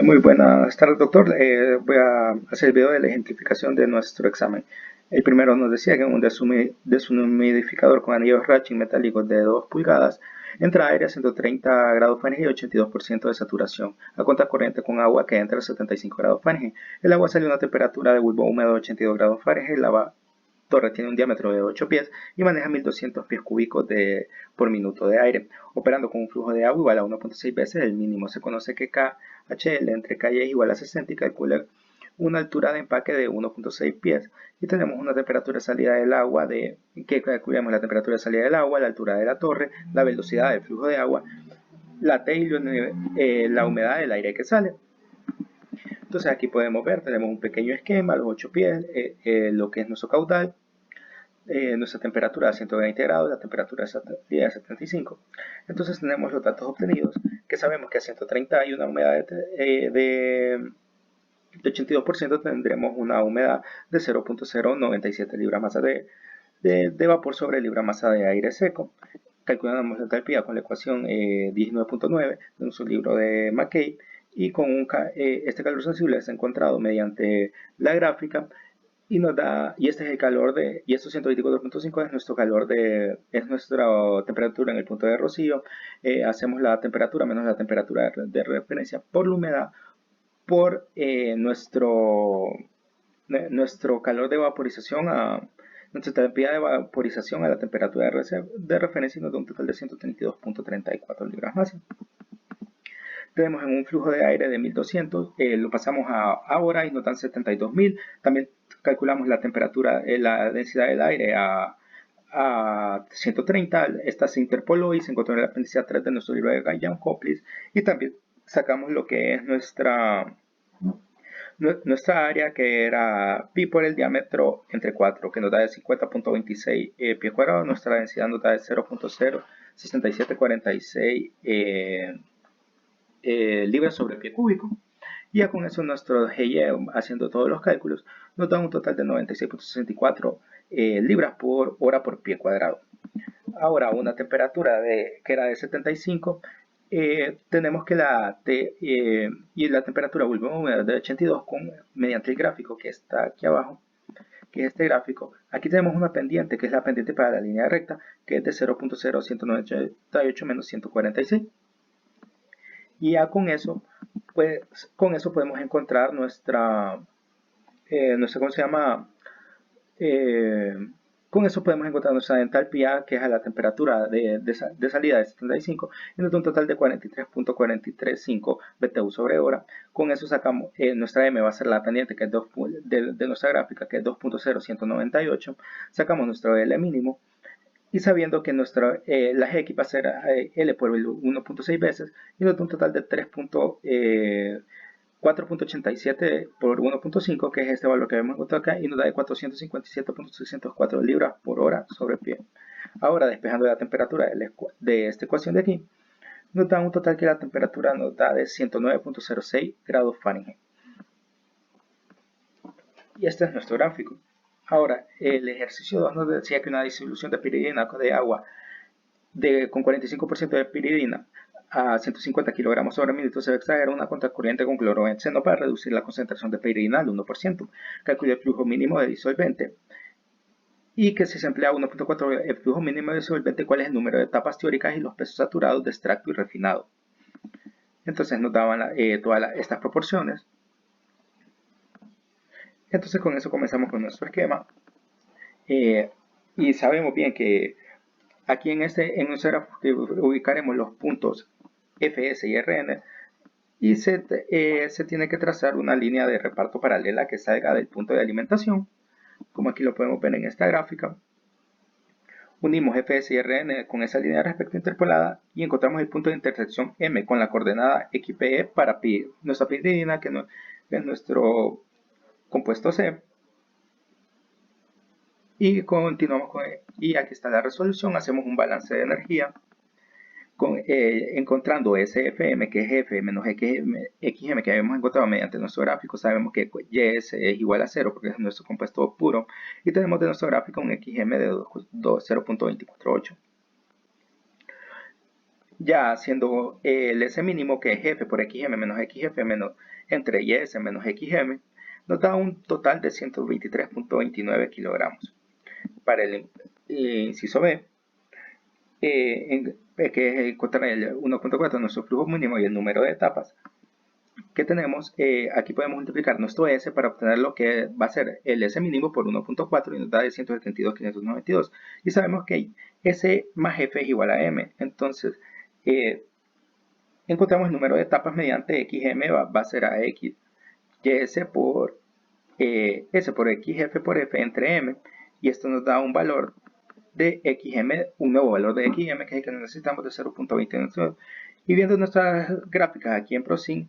Muy buenas tardes, doctor. Voy a hacer el video de la ejemplificación de nuestro examen. El primero nos decía que en un deshumidificador con anillos Ratchet metálicos de 2 pulgadas entra aire a 130 grados Fahrenheit y 82% de saturación, a cuenta corriente con agua que entra a 75 grados Fahrenheit. El agua sale a una temperatura de bulbo húmedo de 82 grados Fahrenheit. La torre tiene un diámetro de 8 pies y maneja 1200 pies cúbicos por minuto de aire, operando con un flujo de agua igual a 1.6 veces el mínimo. Se conoce que KHL entre K y es igual a 60 y calcula una altura de empaque de 1.6 pies y tenemos una temperatura de salida del agua que calculamos la temperatura de salida del agua, la altura de la torre, la velocidad del flujo de agua, la T y la humedad del aire que sale. Entonces aquí podemos ver, tenemos un pequeño esquema, los 8 pies, lo que es nuestro caudal, nuestra temperatura a 120 grados, la temperatura de salida a 75. Entonces tenemos los datos obtenidos, que sabemos que a 130 hay una humedad de 82%, tendremos una humedad de 0.097 libras masa de vapor sobre libra masa de aire seco. Calculamos la entalpía con la ecuación 19.9 de nuestro libro de McKay, y con este calor sensible es encontrado mediante la gráfica y nos da, y este es el calor y estos 124.5 es nuestro calor es nuestra temperatura en el punto de rocío. Hacemos la temperatura menos la temperatura de referencia por la humedad por nuestro calor de vaporización nuestra enthalpía de vaporización a la temperatura de referencia, y nos da un total de 132.34 libras masa. Tenemos en un flujo de aire de 1200, lo pasamos a hora y nos dan 72.000. También calculamos la temperatura, la densidad del aire a 130. Esta se interpoló y se encontró en el apéndice 3 de nuestro libro de Gallian-Hoplis, y también sacamos lo que es nuestra área, que era pi por el diámetro entre 4, que nos da de 50.26 pies cuadrados. Nuestra densidad nos da de 0.06746 libras sobre pie cúbico. Y ya con eso nuestro GIE, haciendo todos los cálculos, nos da un total de 96.64 libras por hora por pie cuadrado. Ahora, una temperatura que era de 75, tenemos que la T y la temperatura húmeda de 82 mediante el gráfico que está aquí abajo, que es este gráfico. Aquí tenemos una pendiente, que es la pendiente para la línea recta, que es de 0.0198 menos 146. Y ya con eso, pues, podemos encontrar ¿cómo se llama? Con eso podemos encontrar nuestra entalpía, que es a la temperatura de salida de 75, y nos da un total de 43.435 BTU sobre hora. Con eso sacamos, nuestra M va a ser la pendiente, que es de nuestra gráfica, que es 2.0198. Sacamos nuestro L mínimo, y sabiendo que la G va a ser L por 1.6 veces, y nos da un total de 4.87 por 1.5, que es este valor que vemos acá, y nos da de 457.604 libras por hora sobre pie. Ahora, despejando la temperatura de esta ecuación de aquí, nos da un total que la temperatura nos da de 109.06 grados Fahrenheit. Y este es nuestro gráfico. Ahora, el ejercicio 2 nos decía que una disolución de piridina de agua con 45% de piridina a 150 kilogramos sobre minuto se va a extraer una contracorriente con clorobenceno para reducir la concentración de piridina al 1%. Calcule el flujo mínimo de disolvente, y que si se emplea 1.4 el flujo mínimo de disolvente, cuál es el número de etapas teóricas y los pesos saturados de extracto y refinado. Entonces nos daban todas estas proporciones. Entonces con eso comenzamos con nuestro esquema, y sabemos bien que aquí en nuestro gráfico ubicaremos los puntos Fs y Rn, y se tiene que trazar una línea de reparto paralela que salga del punto de alimentación, como aquí lo podemos ver en esta gráfica. Unimos Fs y Rn con esa línea de respecto interpolada y encontramos el punto de intersección M con la coordenada XPE para nuestra piridina, que es nuestro compuesto C. Y continuamos y aquí está la resolución. Hacemos un balance de energía encontrando SFM, que es F menos XM, que habíamos encontrado mediante nuestro gráfico. Sabemos que YS es igual a 0 porque es nuestro compuesto puro, y tenemos de nuestro gráfico un XM de 0.248. ya haciendo el S mínimo, que es F por XM menos XF menos entre YS menos XM, nos da un total de 123.29 kilogramos. Para el inciso B, que es encontrar el 1.4, nuestro flujo mínimo y el número de etapas que tenemos, aquí podemos multiplicar nuestro S para obtener lo que va a ser el S mínimo por 1.4 y nos da de 172.592. Y sabemos que S más F es igual a M. Entonces, encontramos el número de etapas mediante XM va a ser a X, YS por S por XF por F entre M. Y esto nos da un valor de XM, un nuevo valor de XM, que es el que necesitamos, de 0.29. Y viendo nuestras gráficas aquí en ProSim,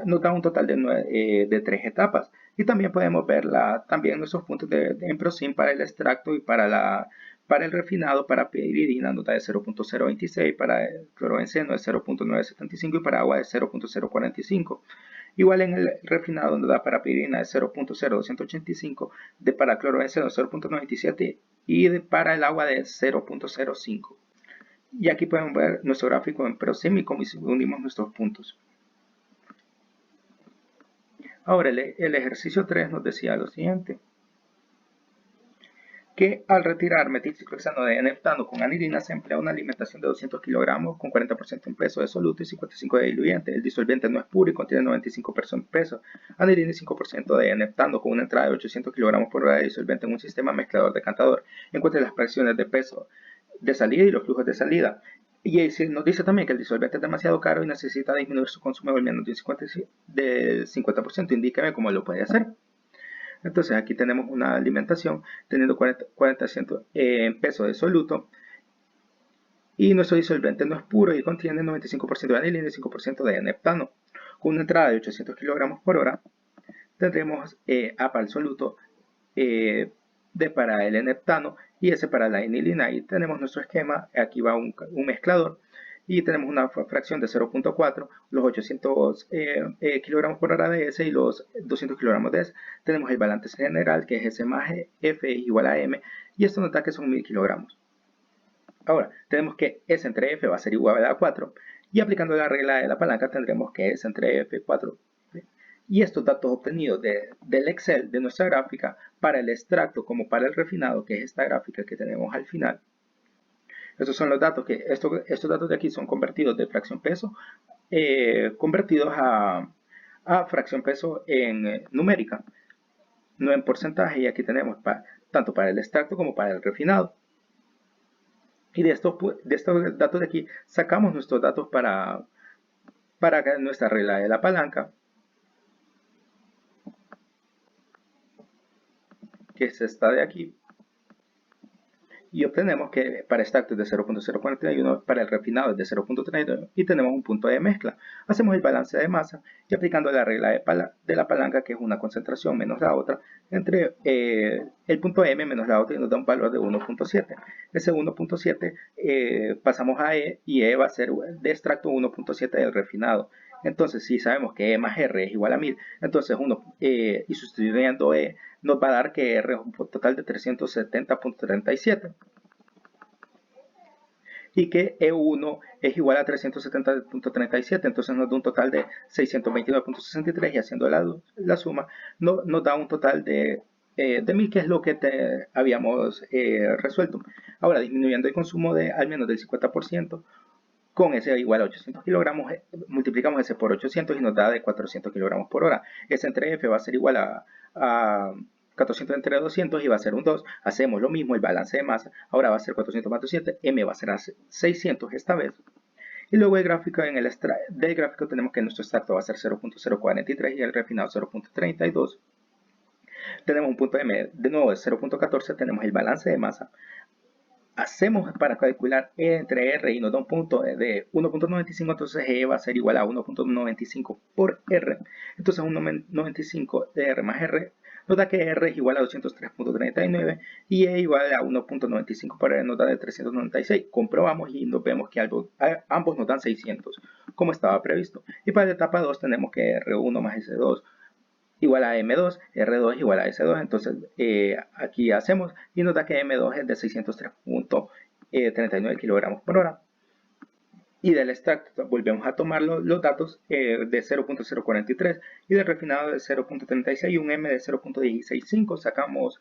nos da un total de 3 etapas. Y también podemos ver también nuestros puntos en ProSim para el extracto y para el refinado. Para piridina nos da de 0.026, para el clorobenceno de 0.975 y para agua de 0.045. Igual en el refinado nos da para piridina de 0.0285, para clorobenceno de 0.97 y para el agua de 0.05. Y aquí podemos ver nuestro gráfico en ProSim y cómo unimos nuestros puntos. Ahora el ejercicio 3 nos decía lo siguiente: que al retirar metilciclohexano de N-heptano con anilina se emplea una alimentación de 200 kilogramos con 40% en peso de soluto y 55% de diluyente. El disolvente no es puro y contiene 95% en peso, anilina y 5% de N-heptano con una entrada de 800 kilogramos por hora de disolvente en un sistema mezclador decantador. Encuentre las fracciones de peso de salida y los flujos de salida. Y nos dice también que el disolvente es demasiado caro y necesita disminuir su consumo al menos del 50%. Indíqueme cómo lo puede hacer. Entonces aquí tenemos una alimentación teniendo 40% en peso de soluto, y nuestro disolvente no es puro y contiene 95% de anilina y 5% de N-heptano. Con una entrada de 800 kilogramos por hora tendremos A para el soluto, D para el N-heptano y S para la anilina. Y tenemos nuestro esquema. Aquí va un mezclador y tenemos una fracción de 0.4, los 800 kilogramos por hora de S y los 200 kilogramos de S. Tenemos el balance general, que es S más F es igual a M, y esto nos da que son 1000 kilogramos. Ahora, tenemos que S entre F va a ser igual a 4, y aplicando la regla de la palanca tendremos que S entre F 4. Y estos datos obtenidos del Excel de nuestra gráfica para el extracto como para el refinado, que es esta gráfica que tenemos al final. Estos son los datos estos datos de aquí son convertidos de fracción peso, convertidos a fracción peso en numérica, no en porcentaje. Y aquí tenemos tanto para el extracto como para el refinado. Y de estos datos de aquí sacamos nuestros datos para nuestra regla de la palanca, que es esta de aquí. Y obtenemos que para extracto es de 0.041, para el refinado es de 0.32 y tenemos un punto de mezcla. Hacemos el balance de masa y aplicando la regla de la palanca, que es una concentración menos la otra, entre el punto M menos la otra, y nos da un valor de 1.7. Ese 1.7 pasamos a E, y E va a ser de extracto 1.7 del refinado. Entonces, si sabemos que E más R es igual a 1000, entonces y sustituyendo E nos va a dar que R es un total de 370.37 y que E1 es igual a 370.37, entonces nos da un total de 629.63, y haciendo la suma nos da un total de 1000, que es lo que habíamos resuelto. Ahora, disminuyendo el consumo de al menos del 50%, con S igual a 800 kilogramos, multiplicamos S por 800 y nos da de 400 kilogramos por hora. S entre F va a ser igual a 400 entre 200 y va a ser un 2. Hacemos lo mismo, el balance de masa. Ahora va a ser 400 más 200, M va a ser a 600 esta vez. Y luego del gráfico tenemos que nuestro extracto va a ser 0.043 y el refinado 0.32. Tenemos un punto M de nuevo de 0.14, tenemos el balance de masa. Hacemos para calcular E entre R y nos da un punto de 1.95, entonces E va a ser igual a 1.95 por R. Entonces 1.95 de R más R nos da que R es igual a 203.39 y E igual a 1.95 por R nos da de 396. Comprobamos y nos vemos que ambos nos dan 600, como estaba previsto. Y para la etapa 2 tenemos que R1 más S2 igual a M2, R2 igual a S2. Entonces aquí hacemos y nos da que M2 es de 603.39 kilogramos por hora. Y del extracto volvemos a tomar los datos de 0.043 y del refinado de 0.36 y un M de 0.165. Sacamos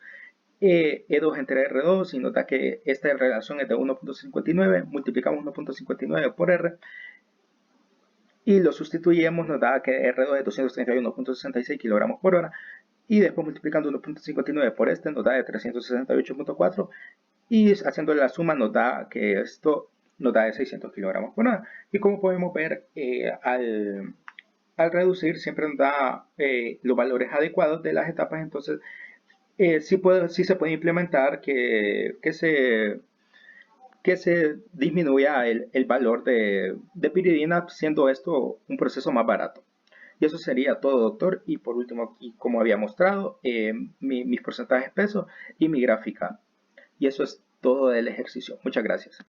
E2 entre R2 y nos da que esta relación es de 1.59. Multiplicamos 1.59 por R y lo sustituimos, nos da que R2 es 231.66 kilogramos por hora. Y después multiplicando 1.59 por este nos da de 368.4 y haciendo la suma nos da que esto nos da de 600 kilogramos por hora. Y como podemos ver, al reducir siempre nos da los valores adecuados de las etapas. Entonces sí se puede implementar que se disminuya el valor de piridina, siendo esto un proceso más barato. Y eso sería todo, doctor. Y por último, aquí, como había mostrado, mis porcentajes peso y mi gráfica. Y eso es todo del ejercicio. Muchas gracias.